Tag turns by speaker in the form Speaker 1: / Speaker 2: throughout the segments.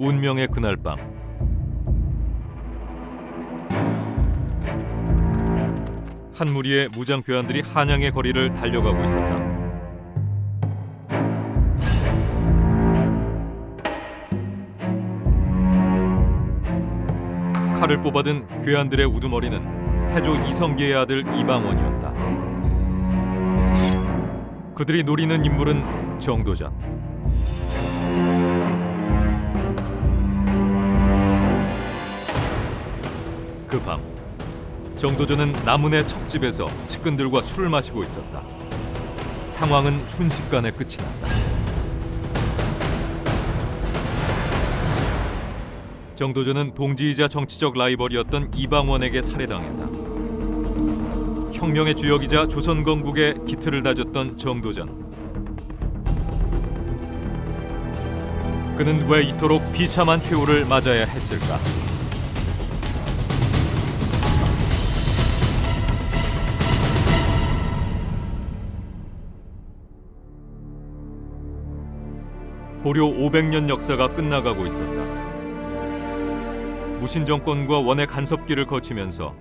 Speaker 1: 운명의 그날 밤, 한 무리의 무장 괴한들이 한양의 거리를 달려가고 있었다. 칼을 뽑아든 괴한들의 우두머리는 태조 이성계의 아들 이방원이었다. 그들이 노리는 인물은 정도전. 그 밤, 정도전은 남은의 척집에서 측근들과 술을 마시고 있었다. 상황은 순식간에 끝이 났다. 정도전은 동지이자 정치적 라이벌이었던 이방원에게 살해당했다. 혁명의 주역이자 조선 건국의 기틀을 다졌던 정도전. 그는 왜 이토록 비참한 최후를 맞아야 했을까? 고려 500년 역사가 끝나가고 있었다. 무신 정권과 원의 간섭기를 거치면서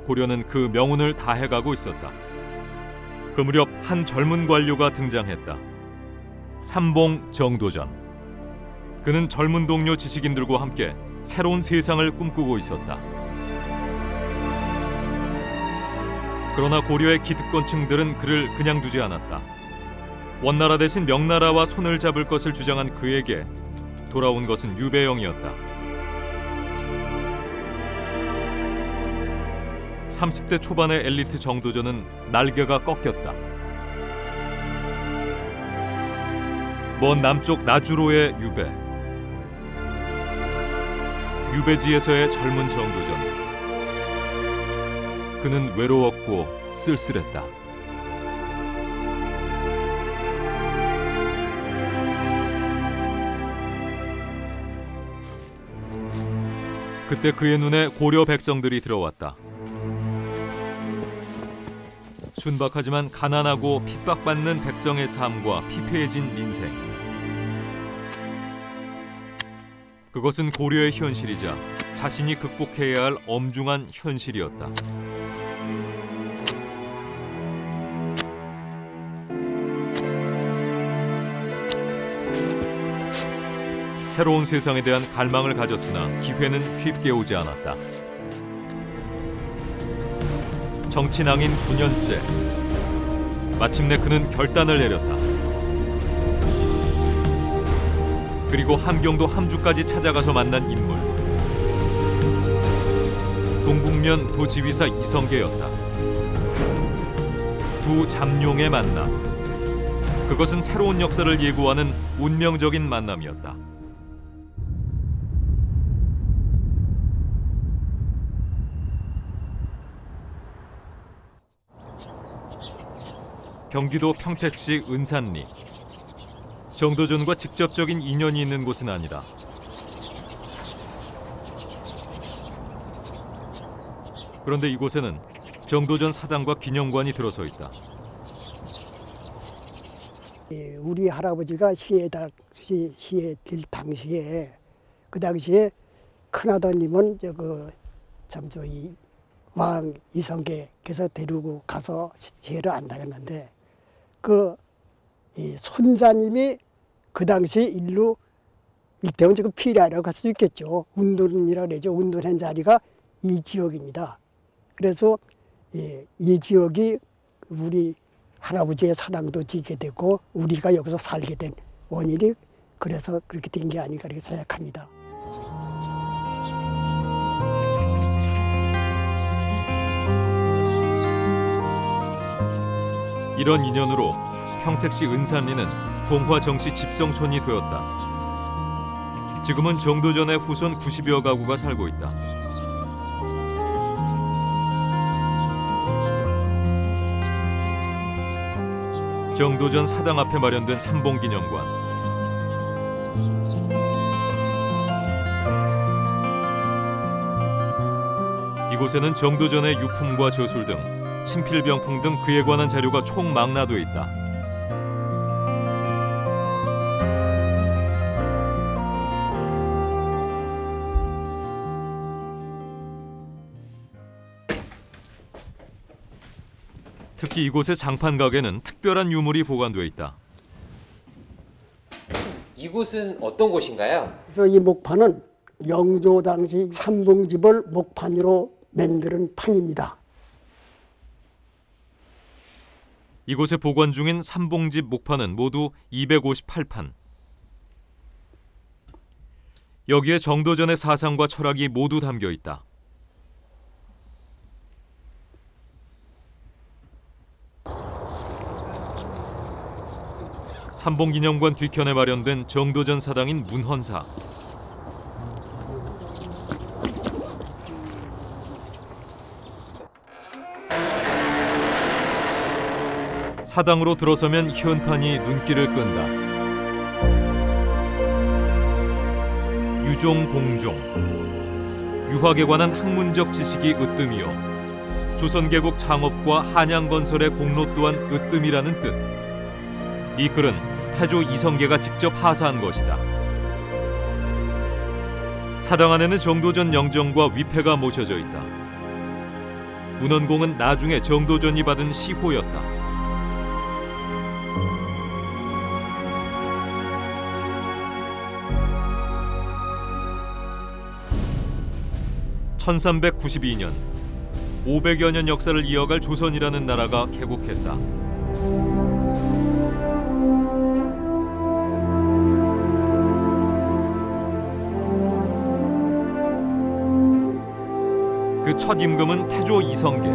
Speaker 1: 고려는 그 명운을 다해가고 있었다. 그 무렵 한 젊은 관료가 등장했다. 삼봉 정도전. 그는 젊은 동료 지식인들과 함께 새로운 세상을 꿈꾸고 있었다. 그러나 고려의 기득권층들은 그를 그냥 두지 않았다. 원나라 대신 명나라와 손을 잡을 것을 주장한 그에게 돌아온 것은 유배영이었다. 30대 초반의 엘리트 정도전은 날개가 꺾였다. 먼 남쪽 나주로의 유배. 유배지에서의 젊은 정도전. 그는 외로웠고 쓸쓸했다. 그때 그의 눈에 고려 백성들이 들어왔다. 순박하지만 가난하고 핍박받는 백정의 삶과 피폐해진 민생. 그것은 고려의 현실이자 자신이 극복해야 할 엄중한 현실이었다. 새로운 세상에 대한 갈망을 가졌으나 기회는 쉽게 오지 않았다. 정치낭인 9년째. 마침내 그는 결단을 내렸다. 그리고 함경도 함주까지 찾아가서 만난 인물. 동북면 도지휘사 이성계였다. 두 잠룡의 만남. 그것은 새로운 역사를 예고하는 운명적인 만남이었다. 경기도 평택시 은산리. 정도전과 직접적인 인연이 있는 곳은 아니다. 그런데 이곳에는 정도전 사당과 기념관이 들어서 있다.
Speaker 2: 우리 할아버지가 시에 될 당시에 그 당시에 큰아버님은 왕 이성계께서 데리고 가서 시해를 안 다녔는데 이 손자님이 그 당시 일로 이때는 지금 피라라고 할 수 있겠죠. 운둔이라고 그러죠. 운둔한 자리가 이 지역입니다. 그래서 이 지역이 우리 할아버지의 사당도 지게 되고 우리가 여기서 살게 된 원인이 그래서 그렇게 된 게 아닌가 이렇게 생각합니다.
Speaker 1: 이런 인연으로 평택시 은산리는 동화정씨 집성촌이 되었다. 지금은 정도전의 후손 90여 가구가 살고 있다. 정도전 사당 앞에 마련된 삼봉기념관. 이곳에는 정도전의 유품과 저술 등 친필병풍 등 그에 관한 자료가 총망라돼 있다. 특히 이곳의 장판 가게는 특별한 유물이 보관돼 있다.
Speaker 3: 이곳은 어떤 곳인가요?
Speaker 2: 그래서 이 목판은 영조 당시 삼봉집을 목판으로 만드는 판입니다.
Speaker 1: 이곳에 보관 중인 삼봉집 목판은 모두 258판. 여기에 정도전의 사상과 철학이 모두 담겨 있다. 삼봉기념관 뒤편에 마련된 정도전 사당인 문헌사. 사당으로 들어서면 현판이 눈길을 끈다. 유종, 공종, 유학에 관한 학문적 지식이 으뜸이요 조선계국 창업과 한양건설의 공로 또한 으뜸이라는 뜻. 이 글은 태조 이성계가 직접 하사한 것이다. 사당 안에는 정도전 영정과 위패가 모셔져 있다. 문헌공은 나중에 정도전이 받은 시호였다. 1392년 500여 년 역사를 이어갈 조선이라는 나라가 개국했다. 그 첫 임금은 태조 이성계.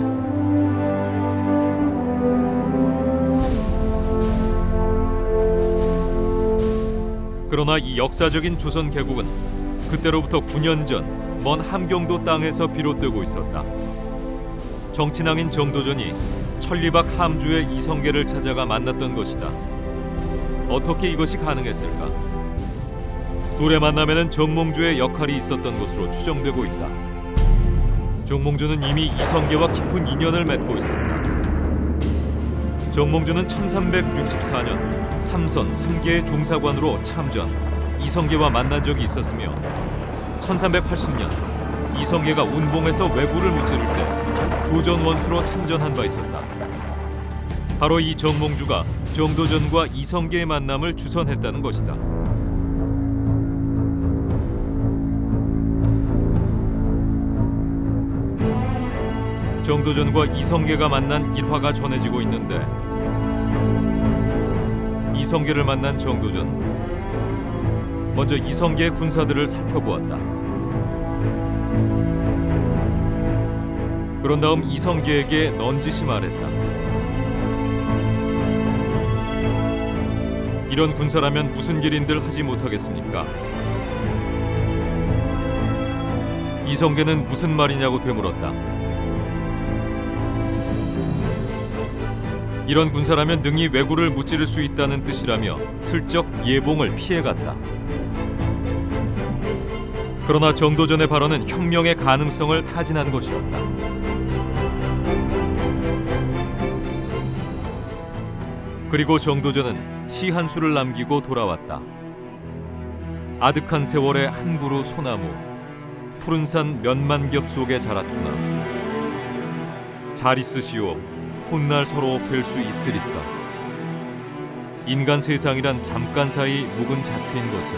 Speaker 1: 그러나 이 역사적인 조선 개국은 그때로부터 9년 전 먼 함경도 땅에서 비롯되고 있었다. 정친왕인 정도전이 천리박 함주의 이성계를 찾아가 만났던 것이다. 어떻게 이것이 가능했을까? 둘의 만남에는 정몽주의 역할이 있었던 것으로 추정되고 있다. 정몽주는 이미 이성계와 깊은 인연을 맺고 있었다. 정몽주는 1364년 삼선 3개의 종사관으로 참전, 이성계와 만난 적이 있었으며 1380년 이성계가 운봉에서 왜구를 무찌를 때 조전 원수로 참전한 바 있었다. 바로 이 정몽주가 정도전과 이성계의 만남을 주선했다는 것이다. 정도전과 이성계가 만난 일화가 전해지고 있는데 이성계를 만난 정도전, 먼저 이성계의 군사들을 살펴보았다. 그런 다음 이성계에게 넌지시 말했다. 이런 군사라면 무슨 길인들 하지 못하겠습니까? 이성계는 무슨 말이냐고 되물었다. 이런 군사라면 능히 왜구를 무찌를 수 있다는 뜻이라며 슬쩍 예봉을 피해갔다. 그러나 정도전의 발언은 혁명의 가능성을 타진한 것이었다. 그리고 정도전은 시 한 수를 남기고 돌아왔다. 아득한 세월의 한 그루 소나무, 푸른 산 몇만 겹 속에 자랐구나. 잘 있으시오. 훗날 서로 뵐 수 있으리까. 인간 세상이란 잠깐 사이 묵은 자취인 것을.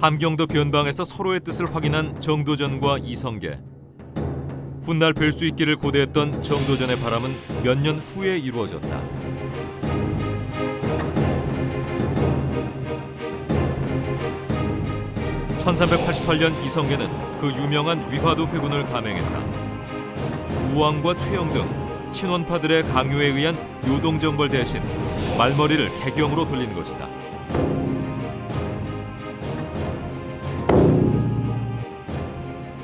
Speaker 1: 함경도 변방에서 서로의 뜻을 확인한 정도전과 이성계. 훗날 뵐 수 있기를 고대했던 정도전의 바람은 몇 년 후에 이루어졌다. (1388년) 이성계는 그 유명한 위화도 회군을 감행했다. 우왕과 최영 등 친원파들의 강요에 의한 요동정벌 대신 말머리를 개경으로 돌린 것이다.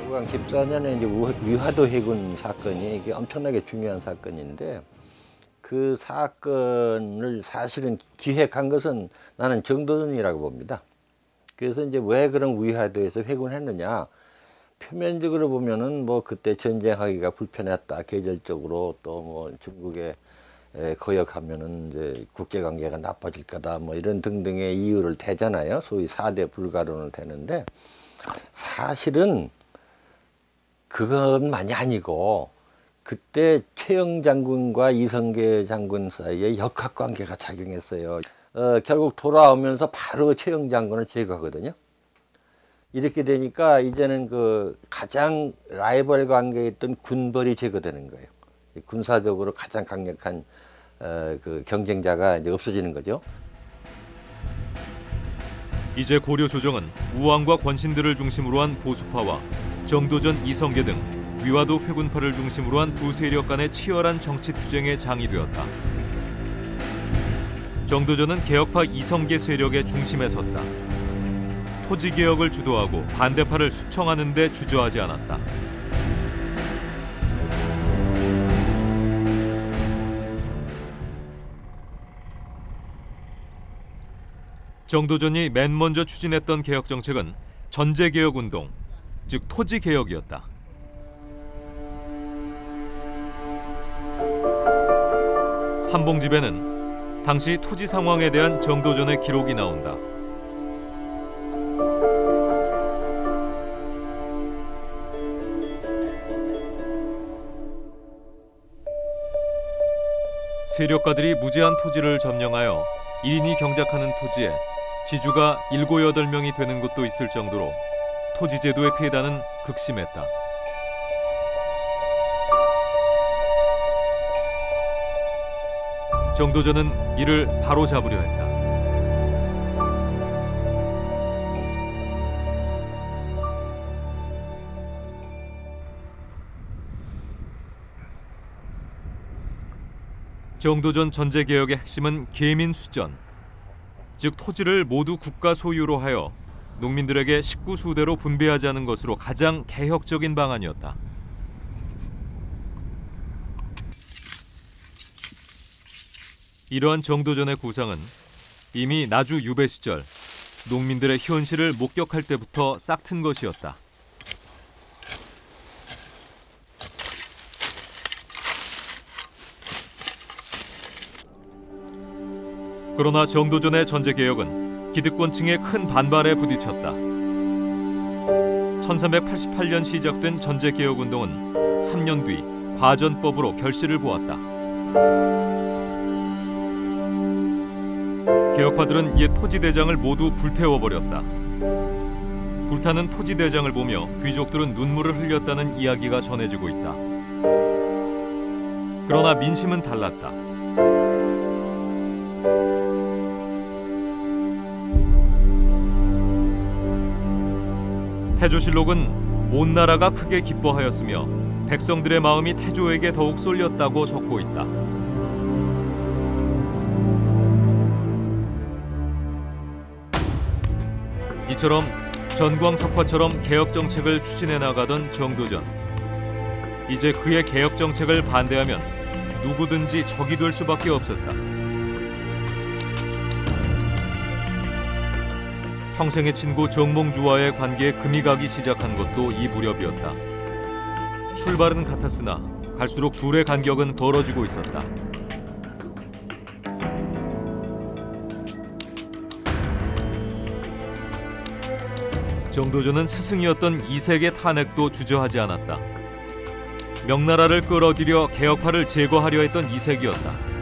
Speaker 4: 우왕 14년에 이제 위화도 해군 사건이 이게 엄청나게 중요한 사건인데, 그 사건을 사실은 기획한 것은 나는 정도전이라고 봅니다. 그래서 이제 왜 그런 위화도에서 회군했느냐, 표면적으로 보면은 뭐 그때 전쟁하기가 불편했다, 계절적으로, 또 뭐 중국에 거역하면은 이제 국제관계가 나빠질 거다, 뭐 이런 등등의 이유를 대잖아요. 소위 4대 불가론을 대는데, 사실은 그것만이 아니고 그때 최영 장군과 이성계 장군 사이에 역학관계가 작용했어요. 결국 돌아오면서 바로 최영 장군을 제거하거든요. 이렇게 되니까 이제는 그 가장 라이벌 관계에 있던 군벌이 제거되는 거예요. 군사적으로 가장 강력한 그 경쟁자가 이제 없어지는 거죠.
Speaker 1: 이제 고려 조정은 우왕과 권신들을 중심으로 한 보수파와 정도전, 이성계 등 위화도 회군파를 중심으로 한 두 세력 간의 치열한 정치 투쟁의 장이 되었다. 정도전은 개혁파 이성계 세력의 중심에 섰다. 토지개혁을 주도하고 반대파를 숙청하는 데 주저하지 않았다. 정도전이 맨 먼저 추진했던 개혁 정책은 전제개혁운동, 즉 토지개혁이었다. 삼봉집에는 당시 토지 상황에 대한 정도전의 기록이 나온다. 세력가들이 무제한 토지를 점령하여 1인이 경작하는 토지에 지주가 7, 8명이 되는 곳도 있을 정도로 토지 제도의 폐단은 극심했다. 정도전은 이를 바로잡으려 했다. 정도전 전제개혁의 핵심은 계민수전, 즉 토지를 모두 국가 소유로 하여 농민들에게 식구수대로 분배하지 않은 것으로 가장 개혁적인 방안이었다. 이러한 정도전의 구상은 이미 나주 유배 시절 농민들의 현실을 목격할 때부터 싹튼 것이었다. 그러나 정도전의 전제개혁은 기득권층의 큰 반발에 부딪혔다. 1388년 시작된 전제개혁운동은 3년 뒤 과전법으로 결실을 보았다. 개혁파들은 옛 토지대장을 모두 불태워버렸다. 불타는 토지대장을 보며 귀족들은 눈물을 흘렸다는 이야기가 전해지고 있다. 그러나 민심은 달랐다. 태조실록은 온 나라가 크게 기뻐하였으며 백성들의 마음이 태조에게 더욱 쏠렸다고 적고 있다. 이처럼 전광석화처럼 개혁 정책을 추진해 나가던 정도전. 이제 그의 개혁 정책을 반대하면 누구든지 적이 될 수밖에 없었다. 평생의 친구 정몽주와의 관계에 금이 가기 시작한 것도 이 무렵이었다. 출발은 같았으나 갈수록 둘의 간격은 벌어지고 있었다. 정도전은 스승이었던 이색의 탄핵도 주저하지 않았다. 명나라를 끌어들여 개혁파를 제거하려 했던 이색이었다.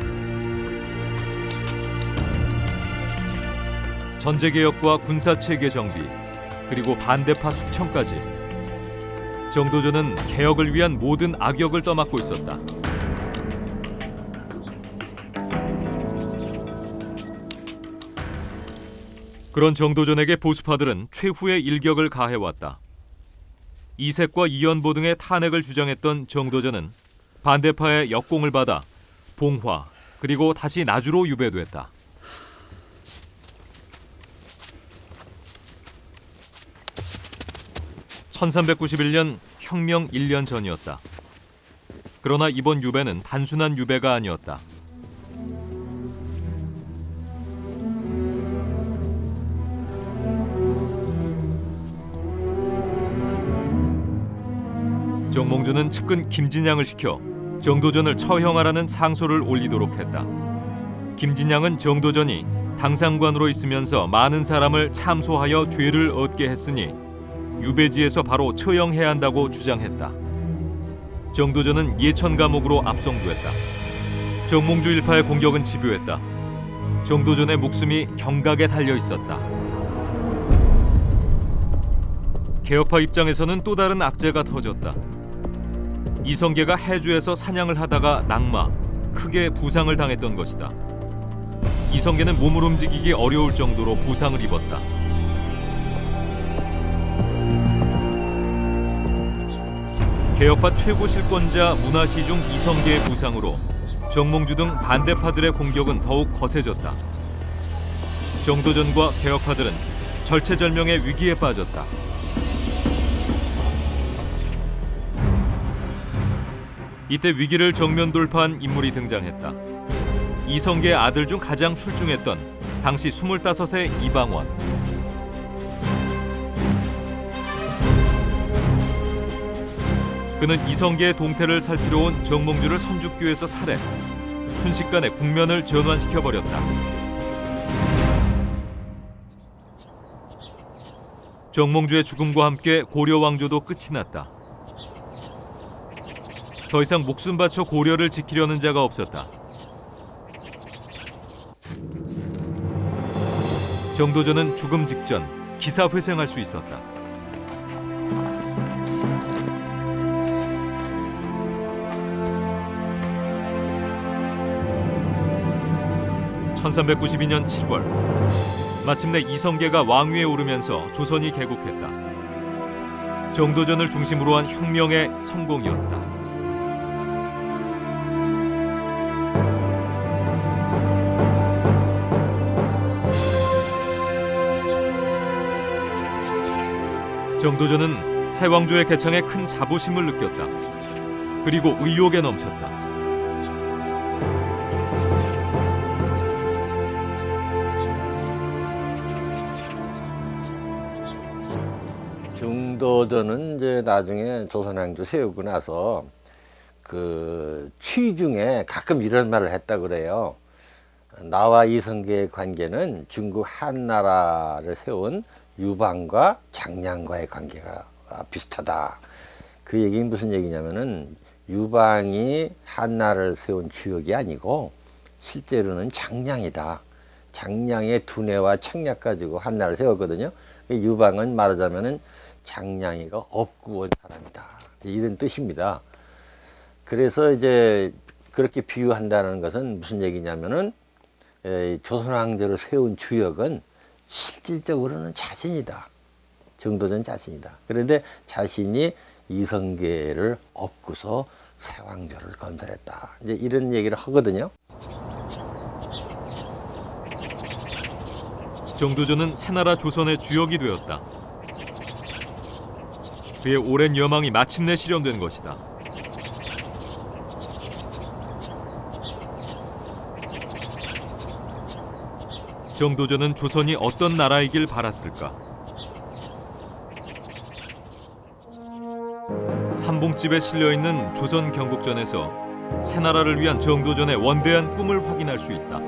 Speaker 1: 전제개혁과 군사체계 정비, 그리고 반대파 숙청까지 정도전은 개혁을 위한 모든 악역을 떠맡고 있었다. 그런 정도전에게 보수파들은 최후의 일격을 가해왔다. 이색과 이연보 등의 탄핵을 주장했던 정도전은 반대파의 역공을 받아 봉화, 그리고 다시 나주로 유배됐다. (1391년) 혁명 1년 전이었다. 그러나 이번 유배는 단순한 유배가 아니었다. 정몽주는 측근 김진양을 시켜 정도전을 처형하라는 상소를 올리도록 했다. 김진양은 정도전이 당상관으로 있으면서 많은 사람을 참소하여 죄를 얻게 했으니 유배지에서 바로 처형해야 한다고 주장했다. 정도전은 예천 감옥으로 압송됐다. 정몽주 일파의 공격은 집요했다. 정도전의 목숨이 경각에 달려 있었다. 개혁파 입장에서는 또 다른 악재가 터졌다. 이성계가 해주에서 사냥을 하다가 낙마, 크게 부상을 당했던 것이다. 이성계는 몸을 움직이기 어려울 정도로 부상을 입었다. 개혁파 최고 실권자 문화시중 이성계의 부상으로 정몽주 등 반대파들의 공격은 더욱 거세졌다. 정도전과 개혁파들은 절체절명의 위기에 빠졌다. 이때 위기를 정면 돌파한 인물이 등장했다. 이성계의 아들 중 가장 출중했던 당시 25세 이방원. 그는 이성계의 동태를 살피러 온 정몽주를 선죽교에서 살해, 순식간에 국면을 전환시켜버렸다. 정몽주의 죽음과 함께 고려 왕조도 끝이 났다. 더 이상 목숨 바쳐 고려를 지키려는 자가 없었다. 정도전은 죽음 직전 기사회생할 수 있었다. (1392년 7월) 마침내 이성계가 왕위에 오르면서 조선이 개국했다. 정도전을 중심으로 한 혁명의 성공이었다. 정도전은 새 왕조의 개창에 큰 자부심을 느꼈다. 그리고 의욕에 넘쳤다.
Speaker 4: 정도전은 이제 나중에 조선 왕조 세우고 나서 그 취중에 가끔 이런 말을 했다 그래요. 나와 이성계의 관계는 중국 한나라를 세운 유방과 장량과의 관계가 비슷하다. 그 얘기는 무슨 얘기냐면은 유방이 한나라를 세운 주역이 아니고 실제로는 장량이다. 장량의 두뇌와 책략 가지고 한나라를 세웠거든요. 유방은 말하자면은 장량이가 업구원 사람이다. 이런 뜻입니다. 그래서 이제 그렇게 비유한다는 것은 무슨 얘기냐면은 조선 왕조를 세운 주역은 실질적으로는 자신이다. 정도전 자신이다. 그런데 자신이 이성계를 업고서 새 왕조를 건설했다. 이제 이런 얘기를 하거든요.
Speaker 1: 정도전은 새나라 조선의 주역이 되었다. 그의 오랜 여망이 마침내 실현된 것이다. 정도전은 조선이 어떤 나라이길 바랐을까? 삼봉집에 실려있는 조선 경국전에서 새나라를 위한 정도전의 원대한 꿈을 확인할 수 있다.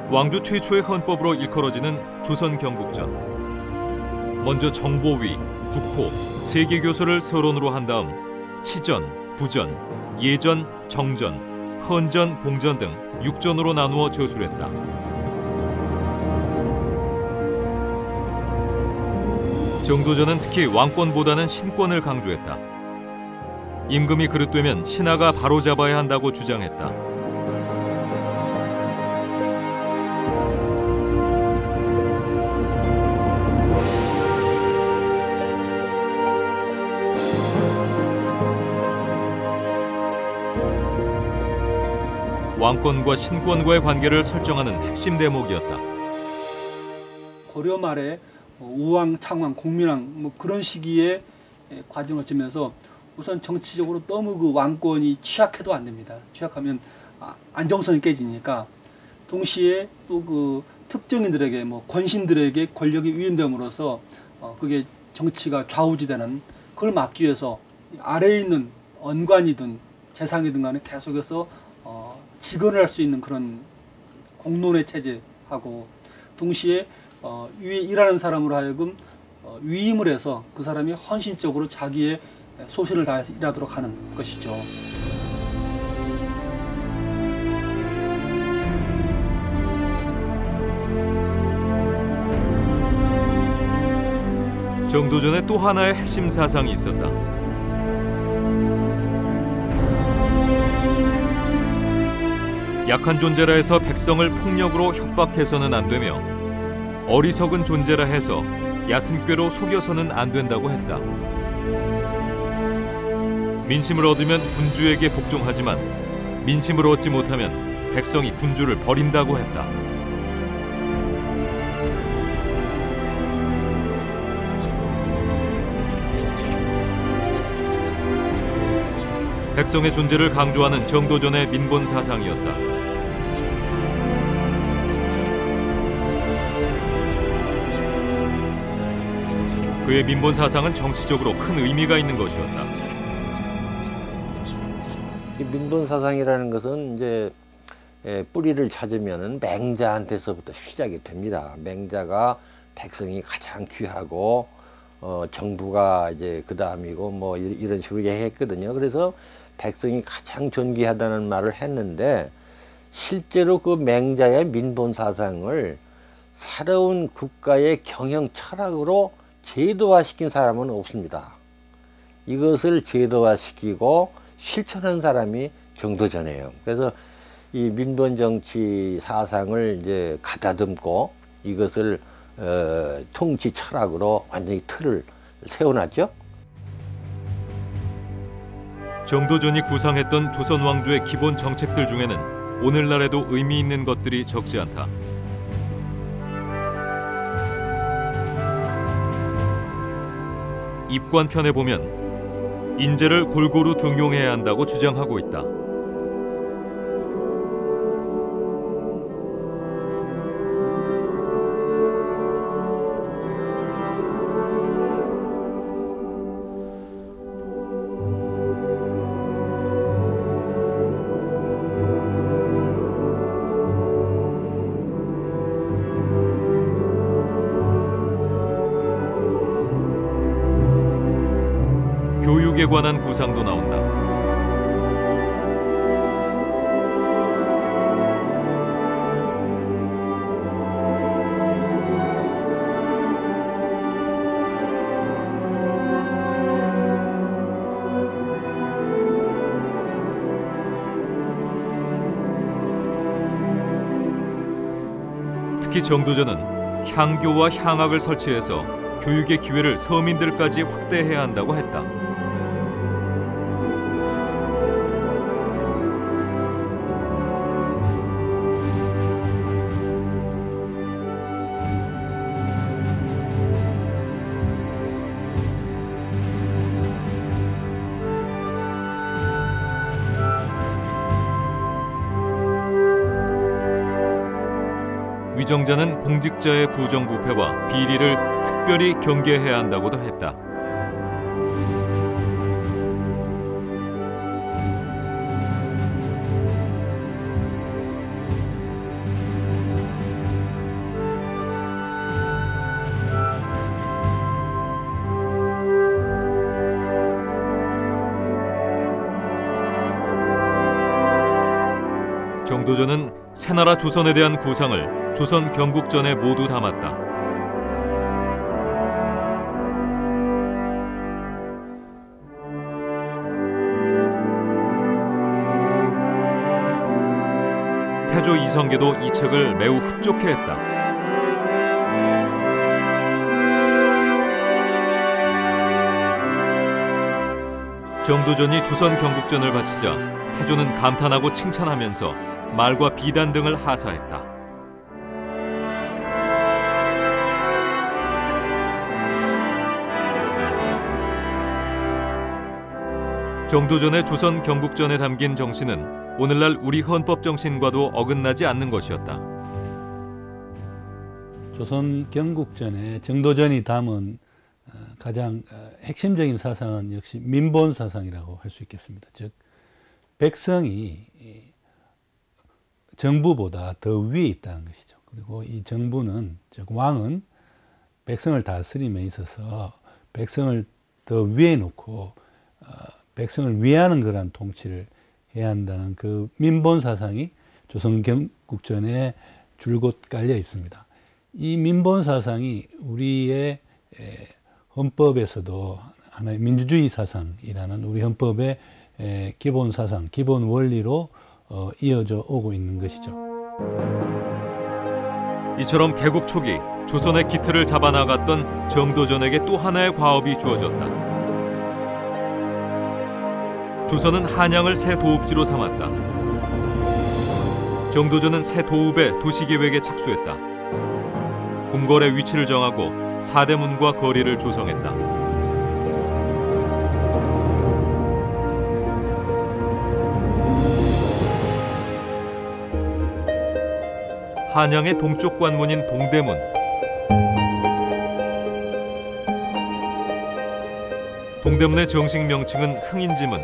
Speaker 1: 왕조 최초의 헌법으로 일컬어지는 조선 경국전. 먼저 정보위, 국호, 세계교서를 서론으로 한 다음 치전, 부전, 예전, 정전, 헌전, 공전 등 6전으로 나누어 저술했다. 정도전은 특히 왕권보다는 신권을 강조했다. 임금이 그릇되면 신하가 바로잡아야 한다고 주장했다. 왕권과 신권과의 관계를 설정하는 핵심 대목이었다.
Speaker 5: 고려 말에 우왕, 창왕, 공민왕 뭐 그런 시기에 과정을 거치면서 우선 정치적으로 너무 그 왕권이 취약해도 안 됩니다. 취약하면 안정성이 깨지니까 동시에 또 그 특정인들에게 뭐 권신들에게 권력이 위임됨으로써 그게 정치가 좌우지되는 그걸 막기 위해서 아래에 있는 언관이든 재상이든 간에 계속해서 직언을 할 수 있는 그런 공론의 체제하고 동시에 위에 일하는 사람으로 하여금 위임을 해서 그 사람이 헌신적으로 자기의 소신을 다해서 일하도록 하는 것이죠.
Speaker 1: 정도전의 또 하나의 핵심 사상이 있었다. 약한 존재라 해서 백성을 폭력으로 협박해서는 안 되며 어리석은 존재라 해서 얕은 꾀로 속여서는 안 된다고 했다. 민심을 얻으면 군주에게 복종하지만 민심을 얻지 못하면 백성이 군주를 버린다고 했다. 백성의 존재를 강조하는 정도전의 민본 사상이었다. 그의 민본 사상은 정치적으로 큰 의미가 있는 것이었다.
Speaker 4: 이 민본 사상이라는 것은 이제 뿌리를 찾으면은 맹자한테서부터 시작이 됩니다. 맹자가 백성이 가장 귀하고 정부가 이제 그 다음이고 뭐 이런 식으로 얘기했거든요. 그래서 백성이 가장 존귀하다는 말을 했는데 실제로 그 맹자의 민본 사상을 새로운 국가의 경영 철학으로 제도화시킨 사람은 없습니다. 이것을 제도화시키고 실천한 사람이 정도전이에요. 그래서 이 민본 정치 사상을 이제 가다듬고 이것을 통치 철학으로 완전히 틀을 세워놨죠.
Speaker 1: 정도전이 구상했던 조선 왕조의 기본 정책들 중에는 오늘날에도 의미 있는 것들이 적지 않다. 입관편에 보면 인재를 골고루 등용해야 한다고 주장하고 있다. 교육에 관한 구상도 나온다. 특히 정도전은 향교와 향학을 설치해서 교육의 기회를 서민들까지 확대해야 한다고 했다. 위정자는 공직자의 부정부패와 비리를 특별히 경계해야 한다고도 했다. 정도전은 새나라 조선에 대한 구상을 조선 경국전에 모두 담았다. 태조 이성계도 이 책을 매우 흡족해했다. 정도전이 조선 경국전을 바치자 태조는 감탄하고 칭찬하면서 말과 비단 등을 하사했다. 정도전의 조선 경국전에 담긴 정신은 오늘날 우리 헌법 정신과도 어긋나지 않는 것이었다.
Speaker 6: 조선 경국전에 정도전이 담은 가장 핵심적인 사상은 역시 민본 사상이라고 할 수 있겠습니다. 즉 백성이 정부보다 더 위에 있다는 것이죠. 그리고 이 정부는, 즉 왕은 백성을 다스림에 있어서 백성을 더 위에 놓고 백성을 위하는 그런 통치를 해야 한다는 그 민본 사상이 조선 건국전에 줄곧 깔려 있습니다. 이 민본 사상이 우리의 헌법에서도 하나의 민주주의 사상이라는 우리 헌법의 기본 사상, 기본 원리로 이어져 오고 있는 것이죠.
Speaker 1: 이처럼 개국 초기 조선의 기틀을 잡아나갔던 정도전에게 또 하나의 과업이 주어졌다. 조선은 한양을 새 도읍지로 삼았다. 정도전은 새 도읍의 도시계획에 착수했다. 궁궐의 위치를 정하고 사대문과 거리를 조성했다. 한양의 동쪽 관문인 동대문. 동대문의 정식 명칭은 흥인지문.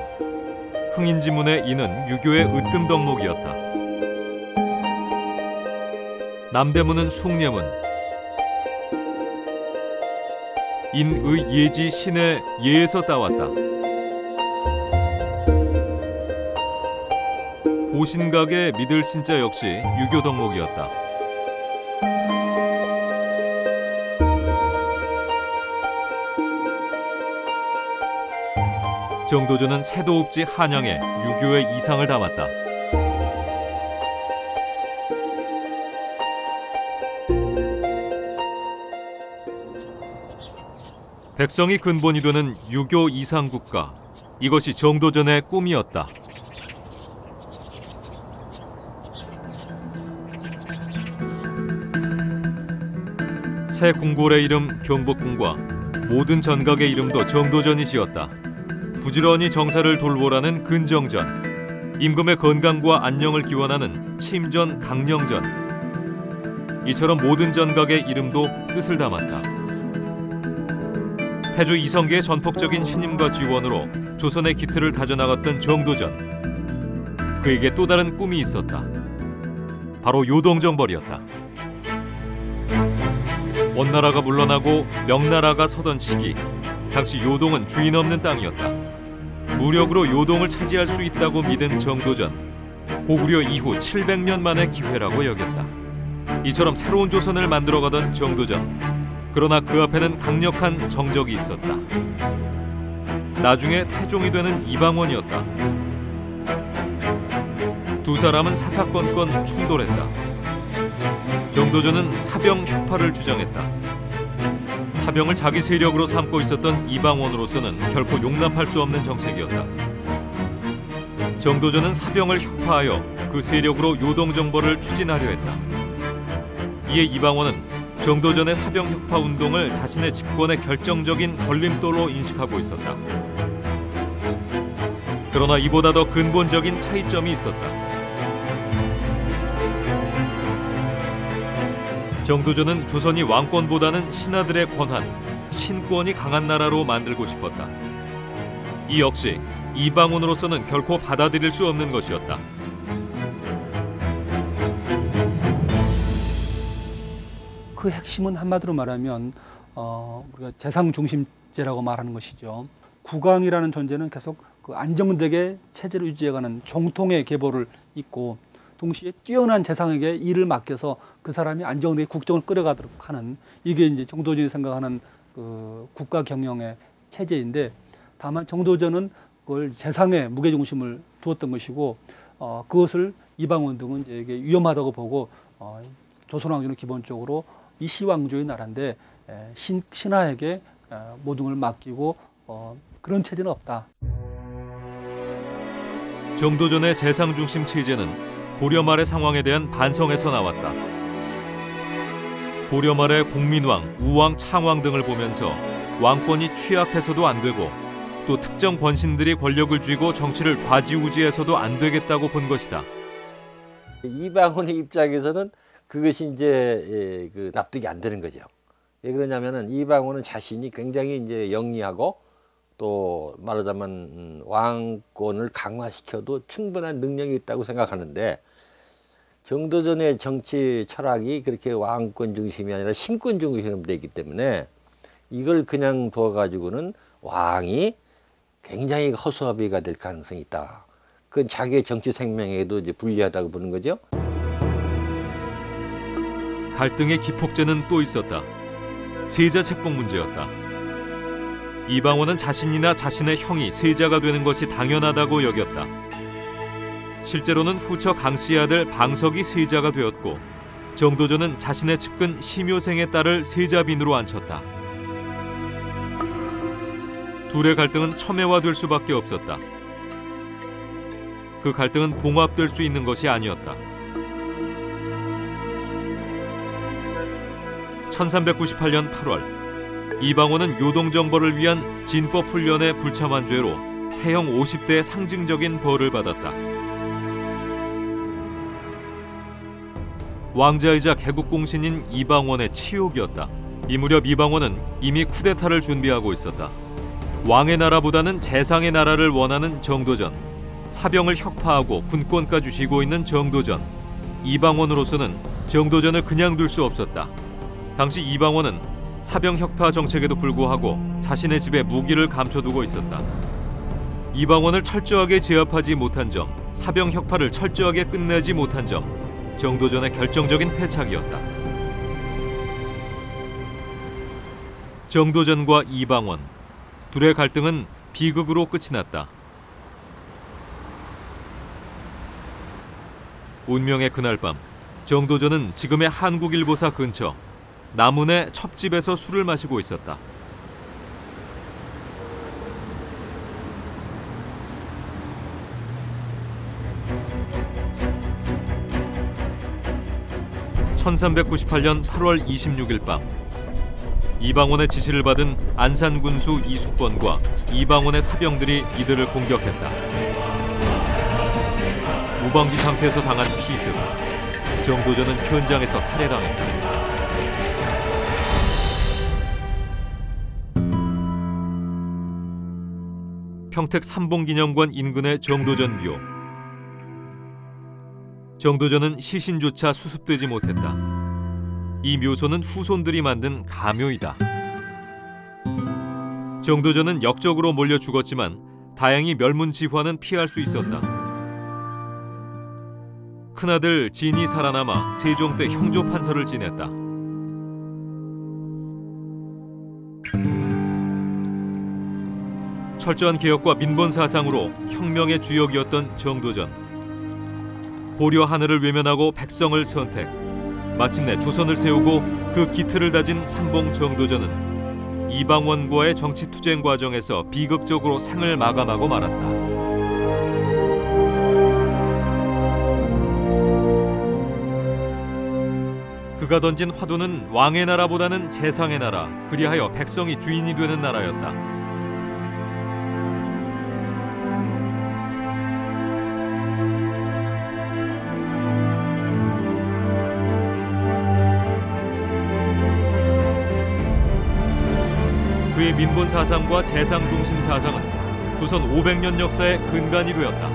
Speaker 1: 흥인지문의 이는 유교의 으뜸 덕목이었다. 남대문은 숭례문. 인의 예지 신의 예에서 따왔다. 오신각의 믿을 신자 역시 유교 덕목이었다. 정도전은 새도읍지 한양에 유교의 이상을 담았다. 백성이 근본이 되는 유교 이상국가, 이것이 정도전의 꿈이었다. 새 궁궐의 이름 경복궁과 모든 전각의 이름도 정도전이 지었다. 부지런히 정사를 돌보라는 근정전, 임금의 건강과 안녕을 기원하는 침전, 강령전. 이처럼 모든 전각의 이름도 뜻을 담았다. 태조 이성계의 전폭적인 신임과 지원으로 조선의 기틀을 다져나갔던 정도전. 그에게 또 다른 꿈이 있었다. 바로 요동정벌이었다. 원나라가 물러나고 명나라가 서던 시기, 당시 요동은 주인 없는 땅이었다. 무력으로 요동을 차지할 수 있다고 믿은 정도전. 고구려 이후 700년 만의 기회라고 여겼다. 이처럼 새로운 조선을 만들어가던 정도전. 그러나 그 앞에는 강력한 정적이 있었다. 나중에 태종이 되는 이방원이었다. 두 사람은 사사건건 충돌했다. 정도전은 사병 혁파를 주장했다. 사병을 자기 세력으로 삼고 있었던 이방원으로서는 결코 용납할 수 없는 정책이었다. 정도전은 사병을 혁파하여 그 세력으로 요동정벌을 추진하려 했다. 이에 이방원은 정도전의 사병 혁파 운동을 자신의 집권의 결정적인 걸림돌로 인식하고 있었다. 그러나 이보다 더 근본적인 차이점이 있었다. 정도전은 조선이 왕권보다는 신하들의 권한, 신권이 강한 나라로 만들고 싶었다. 이 역시 이방원으로서는 결코 받아들일 수 없는 것이었다.
Speaker 5: 그 핵심은 한마디로 말하면 우리가 재상 중심제라고 말하는 것이죠. 국왕이라는 존재는 계속 그 안정되게 체제를 유지해가는 정통의 계보를 잇고 동시에 뛰어난 재상에게 일을 맡겨서 그 사람이 안정되게 국정을 끌어가도록 하는, 이게 이제 정도전이 생각하는 그 국가 경영의 체제인데, 다만 정도전은 그걸 재상에 무게중심을 두었던 것이고 그것을 이방원 등은 이제 이게 위험하다고 보고 조선왕조는 기본적으로 이 시왕조의 나라인데 신하에게 모든 걸 맡기고 그런 체제는 없다.
Speaker 1: 정도전의 재상 중심 체제는 고려 말의 상황에 대한 반성에서 나왔다. 고려 말의 공민왕, 우왕, 창왕 등을 보면서 왕권이 취약해서도 안 되고 또 특정 권신들이 권력을 쥐고 정치를 좌지우지해서도 안 되겠다고 본 것이다.
Speaker 4: 이방원의 입장에서는 그것이 이제 그 납득이 안 되는 거죠. 왜 그러냐면은 이방원은 자신이 굉장히 이제 영리하고 또 말하자면 왕권을 강화시켜도 충분한 능력이 있다고 생각하는데, 정도전의 정치 철학이 그렇게 왕권 중심이 아니라 신권 중심으로 되어 있기 때문에 이걸 그냥 둬가지고는 왕이 굉장히 허수아비가 될 가능성이 있다. 그건 자기의 정치 생명에도 이제 불리하다고 보는 거죠.
Speaker 1: 갈등의 기폭제는 또 있었다. 세자 책봉 문제였다. 이방원은 자신이나 자신의 형이 세자가 되는 것이 당연하다고 여겼다. 실제로는 후처 강씨의 아들 방석이 세자가 되었고 정도전은 자신의 측근 심효생의 딸을 세자빈으로 앉혔다. 둘의 갈등은 첨예화될 수밖에 없었다. 그 갈등은 봉합될 수 있는 것이 아니었다. 1398년 8월 이방원은 요동정벌을 위한 진법 훈련의 불참한 죄로 태형 50대의 상징적인 벌을 받았다. 왕자이자 개국공신인 이방원의 치욕이었다. 이 무렵 이방원은 이미 쿠데타를 준비하고 있었다. 왕의 나라보다는 재상의 나라를 원하는 정도전, 사병을 혁파하고 군권까지 쥐고 있는 정도전. 이방원으로서는 정도전을 그냥 둘 수 없었다. 당시 이방원은 사병 혁파 정책에도 불구하고 자신의 집에 무기를 감춰두고 있었다. 이방원을 철저하게 제압하지 못한 점, 사병 혁파를 철저하게 끝내지 못한 점, 정도전의 결정적인 패착이었다. 정도전과 이방원, 둘의 갈등은 비극으로 끝이 났다. 운명의 그날 밤, 정도전은 지금의 한국일보사 근처 남운의 첩집에서 술을 마시고 있었다. (1398년 8월 26일) 밤 이방원의 지시를 받은 안산군수 이숙번과 이방원의 사병들이 이들을 공격했다. 무방비 상태에서 당한 피습, 정도전은 현장에서 살해당했다. 평택 삼봉기념관 인근의 정도전 묘. 정도전은 시신조차 수습되지 못했다. 이 묘소는 후손들이 만든 가묘이다. 정도전은 역적으로 몰려 죽었지만 다행히 멸문지화는 피할 수 있었다. 큰아들 진이 살아남아 세종 때 형조 판서를 지냈다. 철저한 개혁과 민본 사상으로 혁명의 주역이었던 정도전. 고려 하늘을 외면하고 백성을 선택. 마침내 조선을 세우고 그 기틀을 다진 삼봉 정도전은 이방원과의 정치 투쟁 과정에서 비극적으로 생을 마감하고 말았다. 그가 던진 화두는 왕의 나라보다는 재상의 나라, 그리하여 백성이 주인이 되는 나라였다. 그의 민본 사상과 재상 중심 사상은 조선 500년 역사의 근간이 되었다.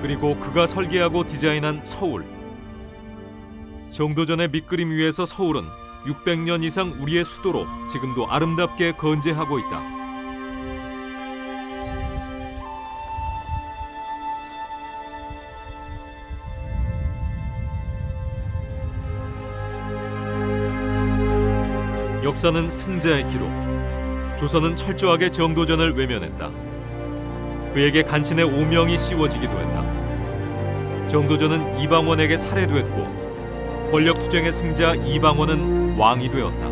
Speaker 1: 그리고 그가 설계하고 디자인한 서울. 정도전의 밑그림 위에서 서울은 600년 이상 우리의 수도로 지금도 아름답게 건재하고 있다. 역사는 승자의 기록. 조선은 철저하게 정도전을 외면했다. 그에게 간신의 오명이 씌워지기도 했다. 정도전은 이방원에게 살해됐고 권력투쟁의 승자 이방원은 왕이 되었다.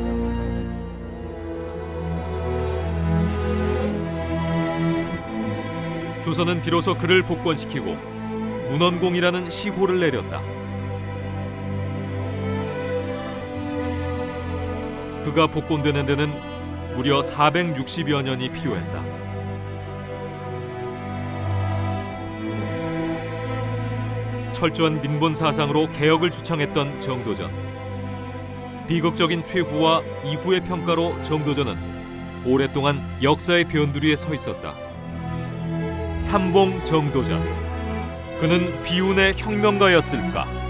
Speaker 1: 조선은 비로소 그를 복권시키고 문헌공이라는 시호를 내렸다. 그가 복권되는 데는 무려 460여 년이 필요했다. 철저한 민본 사상으로 개혁을 주창했던 정도전. 비극적인 퇴후와 이후의 평가로 정도전은 오랫동안 역사의 변두리에 서 있었다. 삼봉 정도전. 그는 비운의 혁명가였을까?